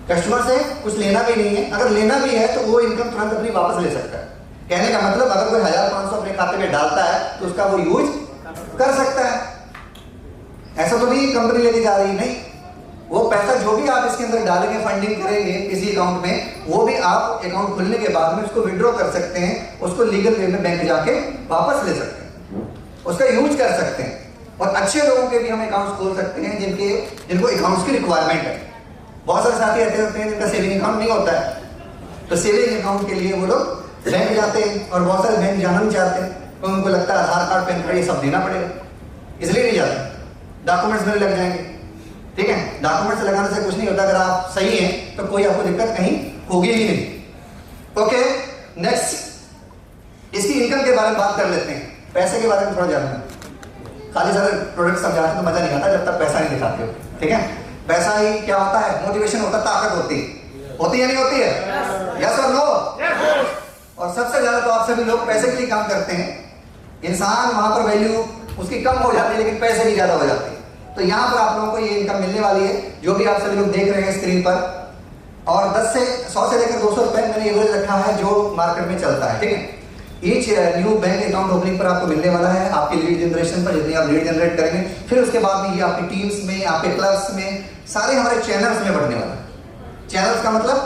कस्टमर से कुछ लेना भी नहीं है। अगर लेना भी है तो वो इनकम तुरंत अपनी वापस ले सकता है। कहने का मतलब अगर कोई 1500 अपने खाते में डालता है तो उसका वो यूज कर सकता है। ऐसा तो नहीं कंपनी लेके जा रही, नहीं, वो पैसा जो भी आप इसके अंदर डालेंगे, फंडिंग करेंगे किसी अकाउंट में, वो भी आप अकाउंट खुलने के बाद में उसको विड्रॉ कर सकते हैं, उसको लीगल वे में बैंक जाके वापस ले सकते हैं, उसका यूज कर सकते हैं। और अच्छे लोगों के भी हम अकाउंट्स खोल सकते हैं जिनको अकाउंट्स की रिक्वायरमेंट है। बहुत सारे साथी ऐसे होते हैं जिनका सेविंग अकाउंट नहीं होता है, तो सेविंग अकाउंट के लिए वो लोग बैंक जाते हैं, और बहुत सारे बैंक जाना नहीं चाहते हैं, तो उनको लगता है आधार कार्ड, पैन कार्ड ये सब देना पड़ेगा, इसलिए नहीं जाते, डॉक्यूमेंट्स में लग जाएंगे, ठीक है। डॉक्यूमेंट्स लगाने से कुछ नहीं होता, अगर आप सही हैं तो कोई आपको दिक्कत कहीं होगी ही नहीं। ओके, नेक्स्ट इसकी इनकम के बारे में बात कर लेते हैं। पैसे के बारे में थोड़ा जानना, खाली सारे प्रोडक्ट समझाते तो मजा नहीं आता जब तक पैसा नहीं दिखाते हो, ठीक है। पैसा ही क्या होता है? मोटिवेशन होता है, ताकत होती है नहीं होती है? यस और नो? और सबसे ज्यादा तो आप सभी लोग पैसे के लिए काम करते हैं। इंसान वहां पर वैल्यू उसकी कम हो जाती है, लेकिन पैसे की ज्यादा हो जाती है। तो यहाँ पर आप लोगों को ये इनकम मिलने वाली है, जो भी आप सभी लोग देख रहे हैं स्क्रीन पर। और 100 से लेकर 200 रुपए मैंने एवरेज रखा है जो मार्केट में चलता है, ठीक है। Each new bank account opening पर आपको मिलने वाला है, आपकी लीड जनरेशन पर, जितनी आप लीड जनरेट करेंगे, फिर उसके बाद में ये आपकी टीम्स में, आपके क्लब्स में, सारे हमारे चैनल्स में बढ़ने वाला है। चैनल्स का मतलब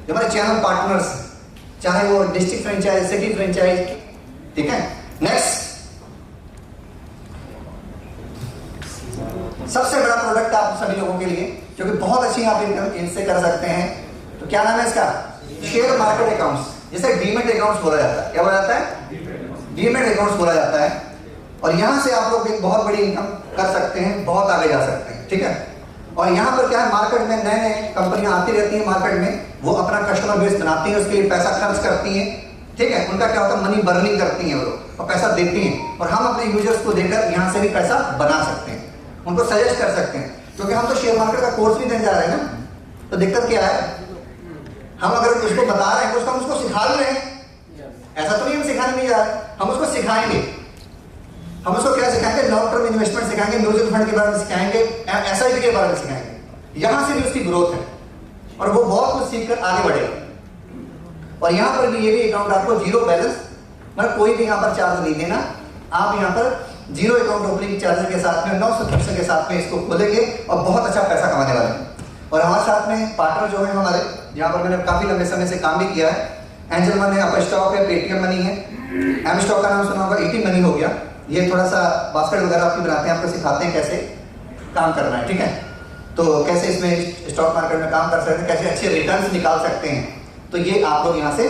जो हमारे चैनल पार्टनर्स, चाहे वो डिस्ट्रिक्ट फ्रेंचाइज, सिटी फ्रेंचाइज, ठीक है। नेक्स्ट, सबसे बड़ा प्रोडक्ट आप सभी लोगों के लिए, क्योंकि बहुत अच्छी आप इनकम इनसे कर सकते हैं, तो क्या नाम है इसका? शेयर मार्केट अकाउंट्स, जिसे डीमेट अकाउंट्स बोला जाता है। क्या बोला जाता है? डीमेट अकाउंट्स बोला जाता है। और यहाँ से आप लोग एक बहुत बड़ी इनकम कर सकते हैं, बहुत आगे जा सकते हैं, ठीक है। और यहाँ पर क्या है, मार्केट में नए नए कंपनियां आती रहती हैं मार्केट में, वो अपना कस्टमर बेस बनाती हैं, उसके लिए पैसा खर्च करती हैं, ठीक है। उनका क्या होता है, मनी बर्निंग करती हैं वो लोग और पैसा देती हैं, और हम अपने यूजर्स को देकर यहाँ से भी पैसा बना सकते हैं, उनको सजेस्ट कर सकते हैं, क्योंकि हम तो शेयर मार्केट का कोर्स भी देने जा रहे हैं ना। तो दिक्कत क्या है, हम अगर उसको बता रहे हैं तो हम उसको सिखा भी रहे हैं, ऐसा तो नहीं हम सिखाने नहीं जा रहे, हम उसको सिखाएंगे। हम उसको क्या सिखाएंगे, लॉन्ग टर्म इन्वेस्टमेंट सिखाएंगे, म्यूचुअल फंड के बारे में सिखाएंगे, एसआईपी के बारे में सिखाएंगे। यहाँ से भी उसकी ग्रोथ है और वो बहुत कुछ सीखकर आगे बढ़ेगा। और यहाँ पर भी ये भी अकाउंट आपको जीरो बैलेंस, मतलब कोई भी यहाँ पर चार्ज नहीं देना, आप यहाँ पर जीरो अकाउंट ओपनिंग चार्जेस के साथ में 9% के साथ में इसको खोलेंगे और बहुत अच्छा पैसा कमाने वाले हैं। और हमारे साथ में पार्टनर जो है हमारे, जहाँ पर मैंने काफी लंबे समय से काम भी किया है, एंजल मनी है, अपर स्टॉक है, पेटीएम मनी है, एम स्टॉक का नाम सुना होगा, ईटी मनी हो गया। ये थोड़ा सा बास्केट वगैरह आपकी बनाते हैं, आपको सिखाते हैं कैसे काम करना है, ठीक है। तो कैसे इसमें स्टॉक मार्केट में काम कर सकते हैं, कैसे अच्छे रिटर्न्स निकाल सकते हैं, तो ये आप लोग यहाँ से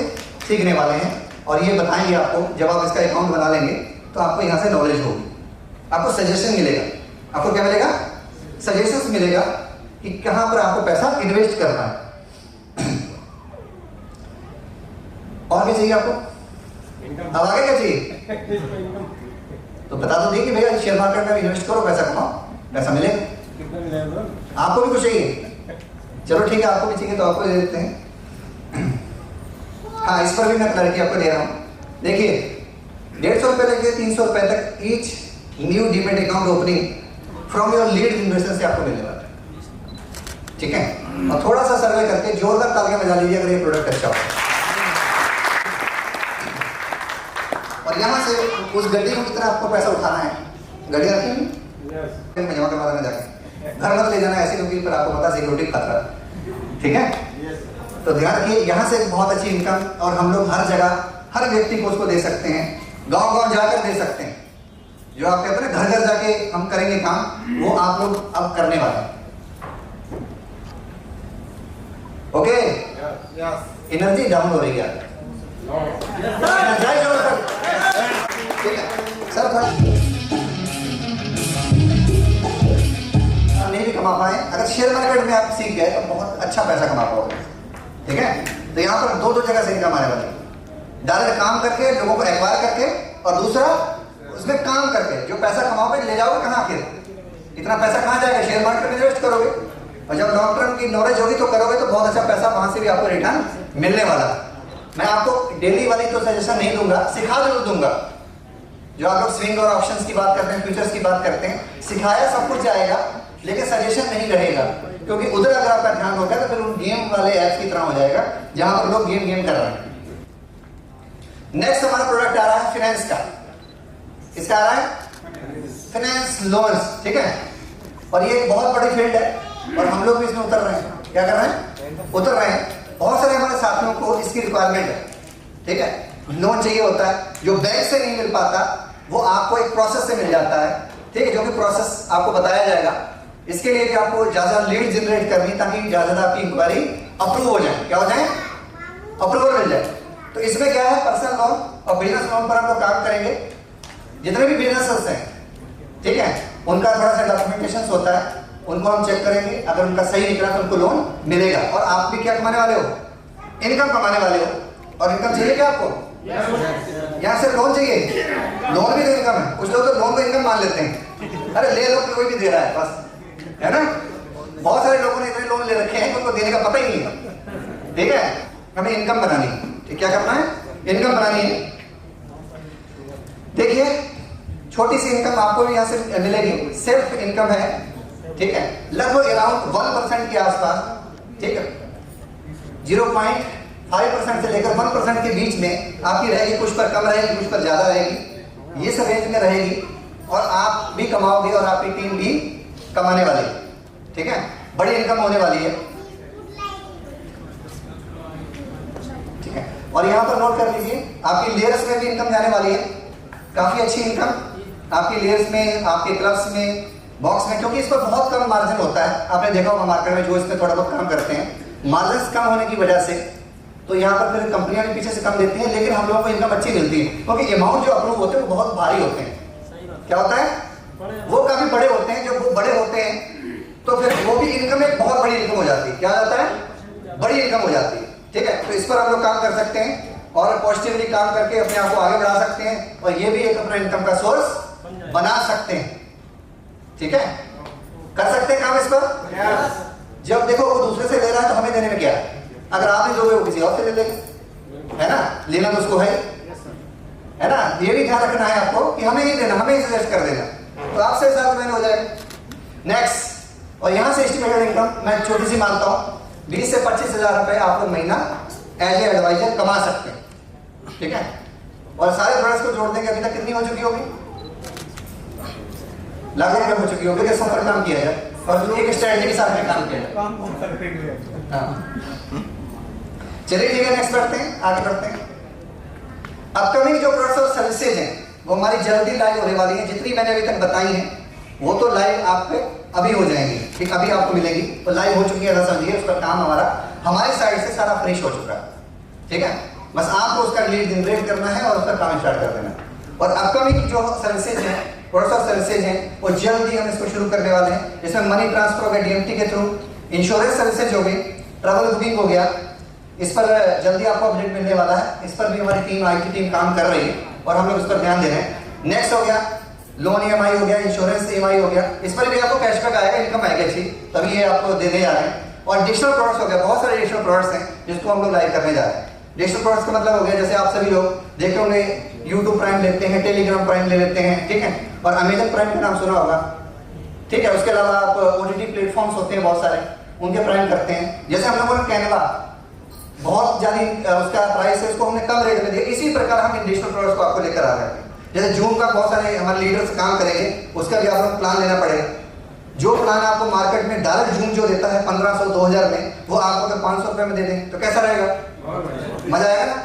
सीखने वाले हैं। और ये बताएंगे आपको, जब आप इसका अकाउंट बना लेंगे तो आपको यहाँ से नॉलेज होगी, आपको सजेशन मिलेगा। आपको क्या मिलेगा, सजेशंस मिलेगा कि कहाँ पर आपको पैसा इन्वेस्ट करना है। और क्या चाहिए आपको, अब आगे क्या चाहिए, तो बता दो दी कि भैया शेयर मार्केट में इन्वेस्ट करो, पैसा कमाओ, पैसा मिलेगा। आपको भी कुछ चाहिए, चलो ठीक है, आपको भी चाहिए तो आपको दे देते हैं। हाँ, इस पर भी मैं क्लैरिटी आपको दे रहा हूँ। देखिए 150 रुपये लेके 300 रुपये तक each new demat account opening from your lead investor से आपको मिलने वाला है, ठीक है। और थोड़ा सा सर्वे करके जोरदार तालियां बजा लीजिए अगर ये प्रोडक्ट अच्छा हो। और यहाँ से उस गड्डी को कितना आपको पैसा उठाना है, गड्डी रखी हुई जमा करवा देना, जाके घर मत ले जाना ऐसे, क्योंकि पर आपको पता सिक्योरिटी खतरा, ठीक है। तो ध्यान रखिए, यहाँ से बहुत अच्छी इनकम, और हम लोग हर जगह हर व्यक्ति को उसको दे सकते हैं, गांव गांव जाकर दे सकते हैं। जो आप कहते हैं घर घर जाके हम करेंगे काम, वो आप लोग अब करने वाले हैं। ओके, एनर्जी डाउन हो रही है, ठीक है सर। नहीं भी कमा पाए, अगर शेयर मार्केट में आप सीख गए तो बहुत अच्छा पैसा कमा पाओगे, ठीक है। तो यहाँ पर दो जगह से इनकम आने वाली है, डायरेक्ट काम करके लोगों को एक्वायर करके, और दूसरा उसमें काम करके जो पैसा कमाओगे ले जाओगे कहाँ, फिर इतना पैसा कहाँ जाएगा, शेयर मार्केट में इन्वेस्ट करोगे, और जब लॉन्ग टर्म की नॉलेज होगी तो करोगे तो बहुत अच्छा पैसा वहां से भी आपको रिटर्न मिलने वाला। मैं आपको डेली वाली तो सजेशन नहीं दूंगा, सिखा जरूर दूंगा। जो आप लोग स्विंग और ऑप्शंस की बात करते हैं, फ्यूचर्स की बात करते हैं, सिखाया सब कुछ जाएगा, लेकिन सजेशन नहीं रहेगा, क्योंकि उधर अगर आपका ध्यान होगा तो फिर उन गेम वाले ऐप्स की तरह हो जाएगा जहां पर लोग गेम कर रहे हैं। नेक्स्ट हमारा प्रोडक्ट आ रहा है फाइनेंस का। इसका आ रहा है फाइनेंस लोन्स, ठीक है। और ये एक बहुत बड़ी फील्ड है और हम लोग भी इसमें उतर रहे हैं। क्या कर रहे हैं, उतर रहे हैं। बहुत सारे हमारे साथियों को इसकी रिक्वायरमेंट है, ठीक है। लोन चाहिए होता है, जो बैंक से नहीं मिल पाता वो आपको एक प्रोसेस से मिल जाता है, ठीक है, जो कि प्रोसेस आपको बताया जाएगा। इसके लिए भी आपको ज्यादा लीड जनरेट करनी, ताकि ज्यादा आपकी इंक्वायरी अप्रूव हो जाए। क्या हो जाए, अप्रूवल मिल जाए। तो इसमें क्या है, पर्सनल लोन और बिजनेस लोन पर हम लोग काम करेंगे। जितने भी बिजनेसेस हैं, ठीक है, उनका थोड़ा सा डॉक्यूमेंटेशन होता है, उनको हम चेक करेंगे। अगर उनका सही निकला तो उनको लोन मिलेगा। और आप भी क्या कमाने वाले हो, इनकम कमाने वाले हो। और इनकम चाहिए क्या आपको, यहाँ से लोन चाहिए, लोन भी तो इनकम है। कुछ लोग तो लोन को इनकम मान लेते हैं, अरे ले लो, कोई भी दे रहा है बस, है ना। बहुत सारे लोगों ने इतने लोन ले रखे हैं उनको देने का पता ही नहीं है, ठीक है। हमें इनकम बनानी है, ठीक, क्या करना है, इनकम बनानी है। देखिए छोटी सी इनकम आपको भी यहाँ से मिलेगी, सेल्फ इनकम है, ठीक है, लगभग अराउंड 1% के आसपास, ठीक है। 0.5% से लेकर 1% के बीच में आपकी रहेगी, कुछ पर कम रहेगी, कुछ पर ज्यादा रहेगी, ये सब रेंज में रहेगी। और आप भी कमाओगे और आपकी टीम भी कमाने वाली है, ठीक है। बड़ी इनकम होने वाली है, ठीक है। और यहाँ पर नोट कर लीजिए, आपकी लेयर्स में भी इनकम जाने वाली है, काफी अच्छी इनकम आपकी लेयर्स में, आपके क्लब्स में, बॉक्स में, क्योंकि इस पर बहुत कम मार्जिन होता है। आपने देखा होगा मार्केट में जो इस पर थोड़ा बहुत काम करते हैं, मार्जिन कम होने की वजह से तो यहाँ पर फिर कंपनियां भी पीछे से कम देती हैं, लेकिन हम लोगों को इनकम अच्छी मिलती है, क्योंकि अमाउंट जो अप्रूव होते हैं वो बहुत भारी होते हैं। क्या होता है, वो काफी बड़े होते हैं। जब वो बड़े होते हैं तो फिर वो भी इनकम एक बहुत बड़ी इनकम हो जाती है। क्या होता है, बड़ी इनकम हो जाती है। ठीक है, तो इस पर हम लोग काम कर सकते हैं और पॉजिटिवली काम करके अपने आप को आगे बढ़ा सकते हैं और ये भी एक अपना इनकम का सोर्स बना सकते हैं। ठीक है, कर सकते हैं काम इस पर। जब देखो वो दूसरे से ले रहा है तो हमें देने में क्या है, अगर आप नहीं दोगे वो किसी और से ले लेंगे, है ना, लेना तो उसको है ना। ये भी ध्यान रखना है आपको कि हमें ही देना, हमें ही सजेस्ट कर देना, तो आपसे साथ में हो जाएगा। नेक्स्ट, और यहां से एस्टिमेटेड इनकम मैं छोटी सी मानता हूं 20 से 25 हजार रुपए आप लोग महीना एज ए एडवाइजर कमा सकते हैं। ठीक है, और सारे प्रोडक्ट्स को जोड़ देंगे, अभी तक कितनी हो चुकी होगी, लाखों रुपए हो चुकी होगी। कैसे पर काम किया जाए और एक स्ट्रेटजी के साथ में काम किया जाए। हाँ, चलिए ठीक है, नेक्स्ट बढ़ते हैं, आगे बढ़ते हैं। अपकमिंग जो प्रोडक्ट्स और सर्विसेज हैं वो हमारी जल्दी लाइव होने वाली हैं। जितनी मैंने अभी तक बताई हैं वो तो लाइव आप पे अभी हो जाएंगी। ठीक, अभी आपको मिलेगी, तो लाइव हो चुकी है, ऐसा समझिए। उसका काम हमारा हमारी साइड से सारा फ्रेश हो चुका है। ठीक है, बस आपको उसका लीड जनरेट करना है और उसका काम स्टार्ट कर देना। और अपकमिंग जो सर्विसेज हैं, प्रोडक्ट्स और सर्विसेज हैं, वो जल्दी हम इसको शुरू करने वाले हैं। इसमें मनी ट्रांसफर हो गया डीएमटी के थ्रू, इंश्योरेंस सर्विसेज हो गई, ट्रैवल बुकिंग हो गया, इस पर जल्दी आपको अपडेट मिलने वाला है। इस पर भी हमारी टीम, आईटी टीम काम कर रही है और हम लोग इस पर ध्यान दे रहे हैं। नेक्स्ट हो गया लोन ईएमआई हो गया, इंश्योरेंस ईएमआई हो गया, इस पर भी आपको कैशबैक आएगा, इनकम आएगी अच्छी, तभी ये आपको देने जा रहे हैं। और डिजिटल प्रोडक्ट्स हो गया, बहुत सारे डिजिटल प्रोडक्ट्स हैं जिसको हम लोग लाइव करने जा रहे हैं। डिजिटल प्रोडक्ट्स का मतलब हो गया, जैसे आप सभी लोग देखे होंगे यूट्यूब प्राइम लेते हैं, टेलीग्राम प्राइम ले लेते हैं, ठीक है, और अमेजन प्राइम का नाम सुना होगा। ठीक है, उसके अलावा आप ओटीटी प्लेटफॉर्म्स होते हैं बहुत सारे, उनके प्राइम करते हैं। जैसे हम लोगों ने कैनवा बहुत ज्यादा उसका प्राइस है, उसको हमने कम रेट में दिया। इसी प्रकार हम इन डिजिटल प्रोडक्ट्स को आपको लेकर आ रहे हैं। जैसे जूम का बहुत सारे हमारे लीडर्स काम करेंगे, उसका भी आपको प्लान लेना पड़ेगा। जो प्लान आपको मार्केट में डायरेक्ट जूम जो देता है 1500 2000 में, वो आपको अगर 500 रुपए में दे दें तो कैसा रहेगा, मजा आएगा ना।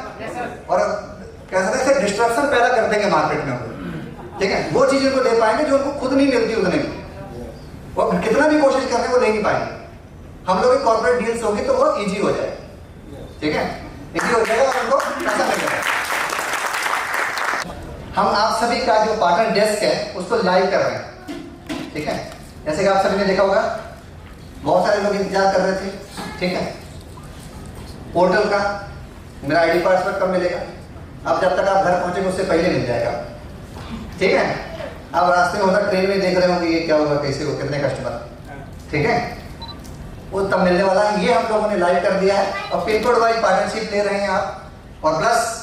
और कैसा रहेगा, डिस्ट्रक्शन पैदा कर देंगे मार्केट में। ठीक है, वो चीजें को दे पाएंगे जो उनको खुद नहीं मिलती उतने में, वो कितना भी कोशिश कर रहे हैं वो ले नहीं पाएंगे। हम लोग कॉर्पोरेट डील्स होंगे तो वो इजी हो जाएगा। ठीक है, इजी हो जाएगा और उनको पैसा मिल जाएगा। हम आप सभी का जो पार्टनर डेस्क है उसको लाइव कर रहे हैं। ठीक है, जैसे कि आप सभी ने देखा होगा बहुत सारे लोग इंतजार कर रहे थे। ठीक है, पोर्टल का मेरा आईडी पासवर्ड कब मिलेगा, अब जब तक आप घर पहुंचेंगे उससे पहले मिल जाएगा। ठीक है, आप रास्ते में होता ट्रेन में देख रहे होंगे ये क्या होगा, कैसे हो, कितने कस्टमर। ठीक है, वो तब मिलने वाला है। ये हम लोगों ने लाइव कर दिया है और पिन कोड वाइज पार्टनरशिप ले रहे हैं आप। और प्लस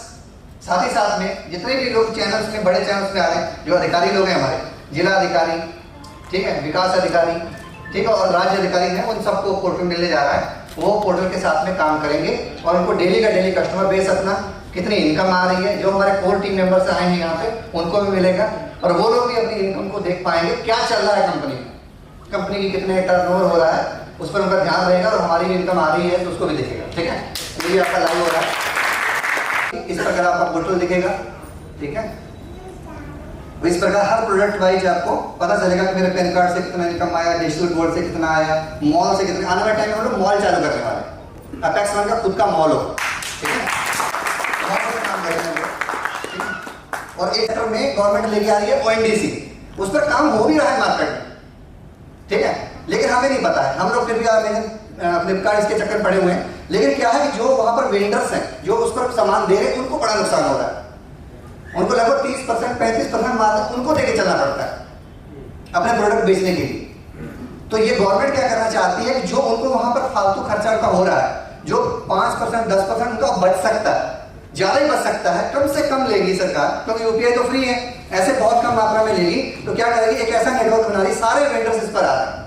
साथ ही साथ में जितने भी लोग चैनल्स में, बड़े चैनल्स में आ रहे हैं, जो अधिकारी लोग हैं हमारे, जिला अधिकारी, ठीक है, विकास अधिकारी, ठीक है, और राज्य अधिकारी हैं, उन सबको पोर्टल मिलने जा रहा है। वो पोर्टल के साथ में काम करेंगे और उनको डेली का डेली कस्टमर बेस अपना कितनी इनकम आ रही है, जो हमारे कोर टीम मेंबर्स आए हैं यहाँ पे उनको भी मिलेगा और वो लोग भी अपनी इनकम को देख पाएंगे, क्या चल रहा है कंपनी में, कंपनी की कितने टर्नओवर हो रहा है, उस पर उनका ध्यान रहेगा और हमारी भी इनकम आ रही है तो उसको भी दिखेगा। ठीक है, ये भी आपका लाइव हो रहा है, इस प्रकार आपका पोर्टल दिखेगा। ठीक है, इस प्रकार हर प्रोडक्ट वाइज आपको पता चलेगा कि मेरे पैन कार्ड से कितना इनकम आया, डिजिटल गोल्ड से कितना आया, मॉल से कितना। आने वाले टाइम में हम लोग मॉल चालू करने वाले हैं, अपेक्स वन का खुद का मॉल होगा। ठीक है, काम करेंगे। और एक सेक्टर में गवर्नमेंट लेके आ रही है ओएनडीसी, उस पर काम हो भी रहा है मार्केट में। ठीक है, लेकिन हमें नहीं पता है, हम लोग फिर भी फ्लिपकार्ट इसके चक्कर पड़े हुए हैं। लेकिन क्या है कि जो वहां पर वेंडर्स हैं जो उस पर सामान दे रहे हैं उनको बड़ा नुकसान हो रहा है। उनको लगभग 30% 35% माल उनको देके चलना पड़ता है अपने प्रोडक्ट बेचने के लिए। तो ये गवर्नमेंट क्या करना चाहती है कि जो उनको वहां पर फालतू खर्चा उनका हो रहा है, जो 5% 10% उनका बच सकता है, ज्यादा ही बच सकता है, कम से कम लेगी सरकार, क्योंकि यूपीआई तो फ्री है, ऐसे बहुत कम मात्रा में लेगी। तो क्या करेगी, एक ऐसा नेटवर्क बना रही, सारे वेंडर्स इस पर आ रहे हैं,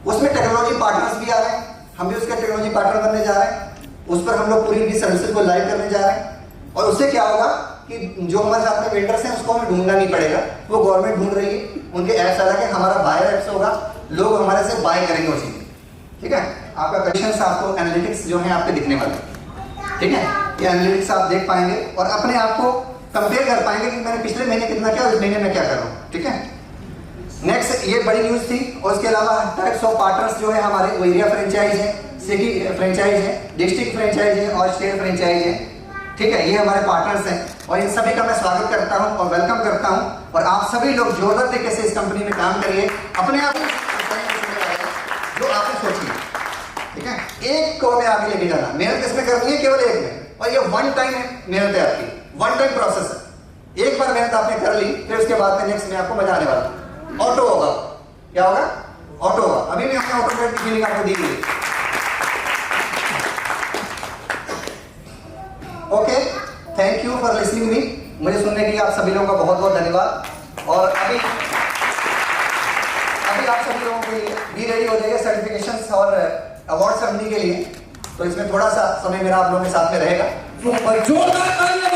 उसमें टेक्नोलॉजी पार्टनर्स भी आ रहे हैं, हम भी उसके टेक्नोलॉजी पार्टनर बनने जा रहे हैं। उस पर हम लोग पूरी भी सर्विसेज को लाइव करने जा रहे हैं। और उससे क्या होगा कि जो हमारे साथ में वेंडर्स हैं उसको हमें ढूंढना नहीं पड़ेगा, वो गवर्नमेंट ढूंढ रही है, उनके ऐप्स आ रहे हैं, हमारा बायर ऐप्स होगा, लोग हमारे से बाय करेंगे वो चीजें। ठीक है, आपका कंडीशंस आपको एनालिटिक्स जो है आपके दिखने वाले। ठीक है, ये एनालिटिक्स आप देख पाएंगे और अपने आप को कंपेयर कर पाएंगे कि मैंने पिछले महीने कितना किया और इस महीने में क्या कर रहा हूँ। ठीक है, नेक्स्ट ये बड़ी न्यूज थी। और इसके अलावा टाइप्स ऑफ पार्टनर्स जो है हमारे, वो एरिया फ्रेंचाइज है, सिटी फ्रेंचाइज है, डिस्ट्रिक्ट फ्रेंचाइज है और स्टेट फ्रेंचाइज है। ठीक है, ये हमारे पार्टनर्स हैं और इन सभी का मैं स्वागत करता हूं और वेलकम करता हूं। और आप सभी लोग जोरदार तरीके से इस कंपनी में काम करिए, अपने आप जो आपने सोची, ठीक है। 1 करोड़ में आगे लेके जाना, मेहनत इसमें करनी है केवल 1 में, और ये वन टाइम मेहनत है आपकी, वन टाइम प्रोसेस है। एक बार मेहनत आपने कर ली, फिर उसके बाद में नेक्स्ट में आपको मजा आने वाला। ऑटो होगा, क्या होगा? ऑटो होगा। अभी भी हमने ऑटोमेटिक की फीलिंग आपको दी है। Okay, thank you for listening me. मुझे सुनने के लिए आप सभी लोगों का बहुत बहुत धन्यवाद। और अभी आप सभी लोगों के लिए भी रेडी हो जाइए सर्टिफिकेशंस और अवार्ड सेरेमनी के लिए। तो इसमें थोड़ा सा समय मेरा आप लोगों के साथ में रहेगा। जोरदार तालियां